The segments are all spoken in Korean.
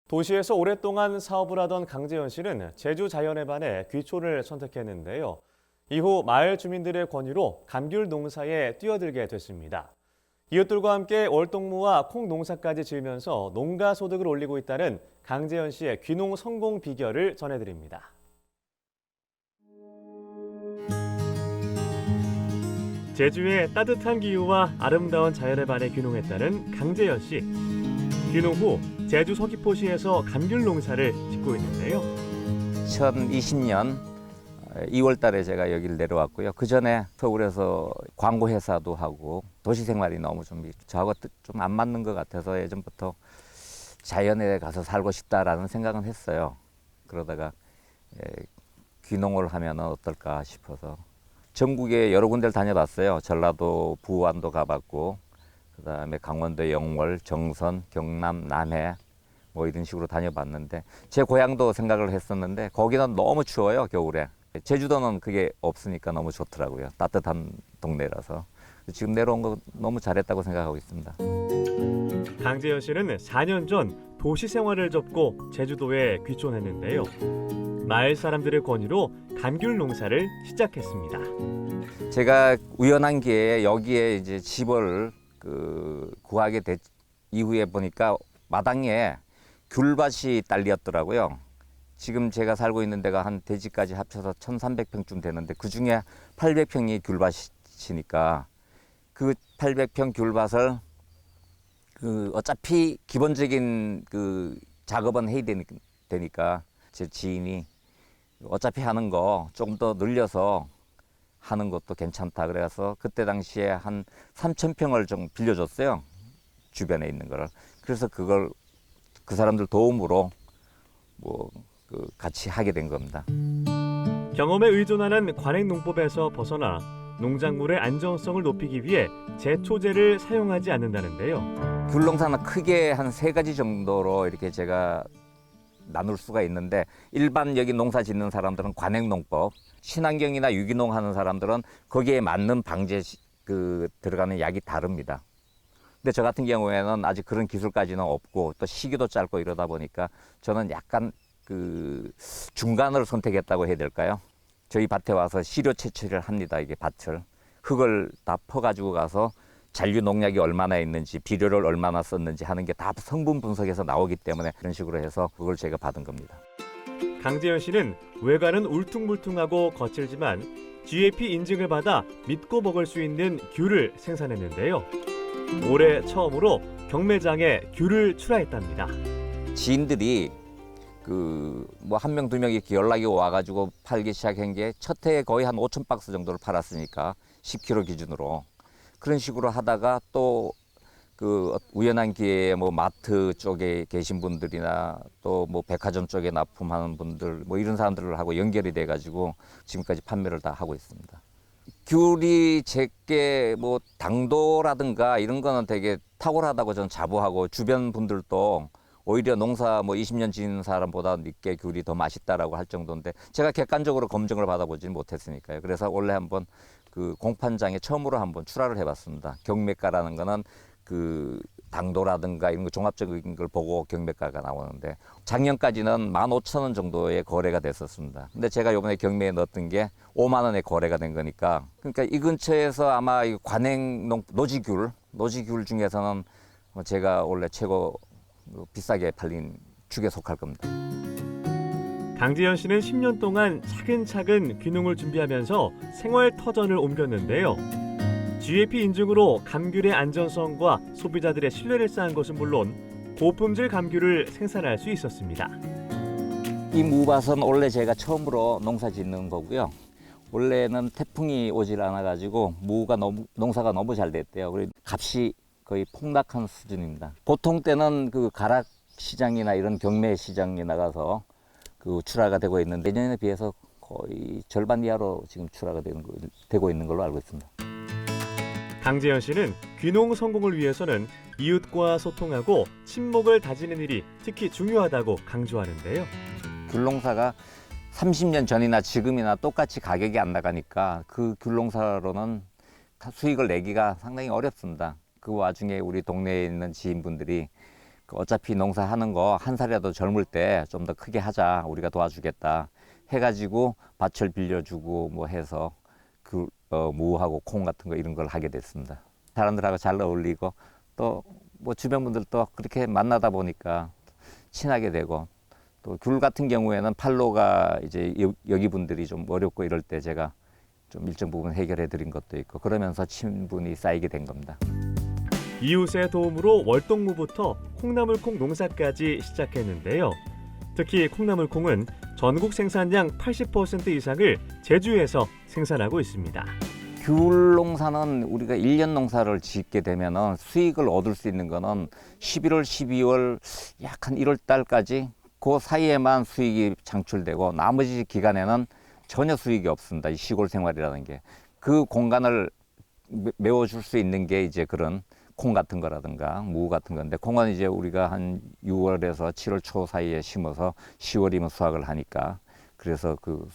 도시에서 오랫동안 사업을 하던 강재현 씨는 제주 자연에 반해 귀촌을 선택했는데요. 이후 마을 주민들의 권유로 감귤 농사에 뛰어들게 됐습니다. 이웃들과 함께 월동무와 콩 농사까지 지으면서 농가 소득을 올리고 있다는 강재현 씨의 귀농 성공 비결을 전해드립니다. 제주의 따뜻한 기후와 아름다운 자연에 반해 귀농했다는 강재현 씨. 귀농 후 제주 서귀포시에서 감귤 농사를 짓고 있는데요. 2020년 2월 달에 제가 여기를 내려왔고요. 그 전에 서울에서 광고 회사도 하고 도시 생활이 너무 저하고 좀 안 맞는 것 같아서 예전부터 자연에 가서 살고 싶다라는 생각은 했어요. 그러다가 귀농을 하면 어떨까 싶어서 전국에 여러 군데를 다녀봤어요. 전라도 부안도 가봤고 그다음에 강원도 영월, 정선, 경남, 남해 뭐 이런 식으로 다녀봤는데 제 고향도 생각을 했었는데 거기는 너무 추워요, 겨울에. 제주도는 그게 없으니까 너무 좋더라고요. 따뜻한 동네라서. 지금 내려온 거 너무 잘했다고 생각하고 있습니다. 강재현 씨는 4년 전 도시 생활을 접고 제주도에 귀촌했는데요. 마을 사람들의 권유로 감귤 농사를 시작했습니다. 제가 우연한 기회에 여기에 이제 집을 구하게 된 이후에 보니까 마당에 귤밭이 딸렸더라고요. 지금 제가 살고 있는 데가 한 대지까지 합쳐서 1,300평쯤 되는데 그중에 800평이 귤밭이니까 그 800평 귤밭을 어차피 기본적인 작업은 해야 되니까 제 지인이 어차피 하는 거 조금 더 늘려서 하는 것도 괜찮다 그래서 그때 당시에 한 3,000평을 좀 빌려줬어요. 주변에 있는 거를. 그래서 그걸 그 사람들 도움으로 같이 하게 된 겁니다. 경험에 의존하는 관행 농법에서 벗어나 농작물의 안정성을 높이기 위해 제초제를 사용하지 않는다는데요. 귤 농사는 크게 한 3가지 정도로 이렇게 제가 나눌 수가 있는데 일반 여기 농사 짓는 사람들은 관행 농법, 친환경이나 유기농 하는 사람들은 거기에 맞는 방제 들어가는 약이 다릅니다. 근데 저 같은 경우에는 아직 그런 기술까지는 없고 또 시기도 짧고 이러다 보니까 저는 약간 중간을 선택했다고 해야 될까요? 저희 밭에 와서 시료 채취를 합니다. 이게 밭을 흙을 다 퍼가지고 가서 잔류 농약이 얼마나 있는지 비료를 얼마나 썼는지 하는 게 다 성분 분석해서 나오기 때문에 그런 식으로 해서 그걸 제가 받은 겁니다. 강재현 씨는 외관은 울퉁불퉁하고 거칠지만 GAP 인증을 받아 믿고 먹을 수 있는 귤을 생산했는데요. 올해 처음으로 경매장에 귤을 출하했답니다. 지인들이 한 명, 2명 이렇게 연락이 와가지고 팔기 시작한 게 첫 해에 거의 한 5,000박스 정도를 팔았으니까 10kg 기준으로 그런 식으로 하다가 또 우연한 기회에 마트 쪽에 계신 분들이나 또 백화점 쪽에 납품하는 분들 이런 사람들하고 연결이 돼가지고 지금까지 판매를 다 하고 있습니다. 귤이 제게 당도라든가 이런 거는 되게 탁월하다고 저는 자부하고 주변 분들도 오히려 농사 20년 지은 사람보다 늦게 귤이 더 맛있다라고 할 정도인데 제가 객관적으로 검증을 받아보지는 못했으니까요. 그래서 원래 한번 공판장에 처음으로 한번 출하를 해봤습니다. 경매가라는 거는 당도라든가 이런 거 종합적인 걸 보고 경매가가 나오는데 작년까지는 15,000원 정도의 거래가 됐었습니다. 근데 제가 이번에 경매에 넣었던 게 5만 원에 거래가 된 거니까 그러니까 이 근처에서 아마 관행 노지귤 중에서는 제가 원래 최고 비싸게 팔린 축에 속할 겁니다. 강재현 씨는 10년 동안 차근차근 귀농을 준비하면서 생활 터전을 옮겼는데요. GAP 인증으로 감귤의 안전성과 소비자들의 신뢰를 쌓은 것은 물론 고품질 감귤을 생산할 수 있었습니다. 이 무밭은 원래 제가 처음으로 농사 짓는 거고요. 원래는 태풍이 오질 않아가지고 농사가 너무 잘 됐대요. 그리고 값이 거의 폭락한 수준입니다. 보통 때는 가락 시장이나 이런 경매 시장에 나가서 출하가 되고 있는데 내년에 비해서 거의 절반 이하로 지금 출하가 되고 있는 걸로 알고 있습니다. 강재현 씨는 귀농 성공을 위해서는 이웃과 소통하고 친목을 다지는 일이 특히 중요하다고 강조하는데요. 귤 농사가 30년 전이나 지금이나 똑같이 가격이 안 나가니까 귤 농사로는 수익을 내기가 상당히 어렵습니다. 그 와중에 우리 동네에 있는 지인분들이 어차피 농사하는 거 한 살이라도 젊을 때 좀 더 크게 하자. 우리가 도와주겠다. 해가지고 밭을 빌려주고 뭐 해서 무하고 콩 같은 거 이런 걸 하게 됐습니다. 사람들하고 잘 어울리고 또 뭐 주변 분들도 그렇게 만나다 보니까 친하게 되고 또 귤 같은 경우에는 판로가 이제 여기 분들이 좀 어렵고 이럴 때 제가 좀 일정 부분 해결해 드린 것도 있고 그러면서 친분이 쌓이게 된 겁니다. 이웃의 도움으로 월동무부터 콩나물콩 농사까지 시작했는데요. 특히 콩나물콩은 전국 생산량 80% 이상을 제주에서 생산하고 있습니다. 귤 농사는 우리가 1년 농사를 짓게 되면은 수익을 얻을 수 있는 거는 11월, 12월 약 한 1월 달까지 그 사이에만 수익이 창출되고 나머지 기간에는 전혀 수익이 없습니다. 이 시골 생활이라는 게. 그 공간을 메워줄 수 있는 게 이제 그런 콩 같은 거라든가 무 같은 건데 콩은 이제 우리가 한 6월에서 7월 초 사이에 심어서 10월이면 수확을 하니까 그래서 그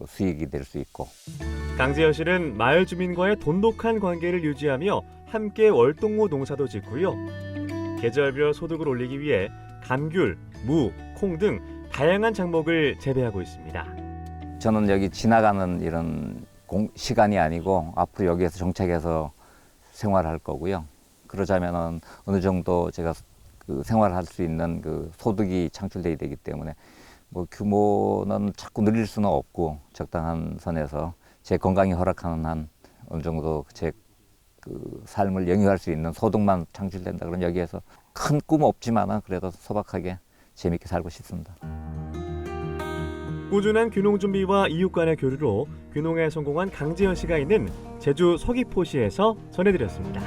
수익이 될 수 있고. 강재현 씨는 마을 주민과의 돈독한 관계를 유지하며 함께 월동무 농사도 짓고요. 계절별 소득을 올리기 위해 감귤, 무, 콩 등 다양한 작목을 재배하고 있습니다. 저는 여기 지나가는 이런 시간이 아니고 앞으로 여기에서 정착해서 생활할 거고요. 그러자면은 어느 정도 제가 생활할 수 있는 소득이 창출돼야 되기 때문에 뭐 규모는 자꾸 늘릴 수는 없고 적당한 선에서 제 건강이 허락하는 한 어느 정도 제 삶을 영위할 수 있는 소득만 창출된다 그러면 여기에서 큰 꿈 없지만은 그래도 소박하게 재밌게 살고 싶습니다. 꾸준한 귀농 준비와 이웃 간의 교류로 귀농에 성공한 강재현 씨가 있는 제주 서귀포시에서 전해드렸습니다.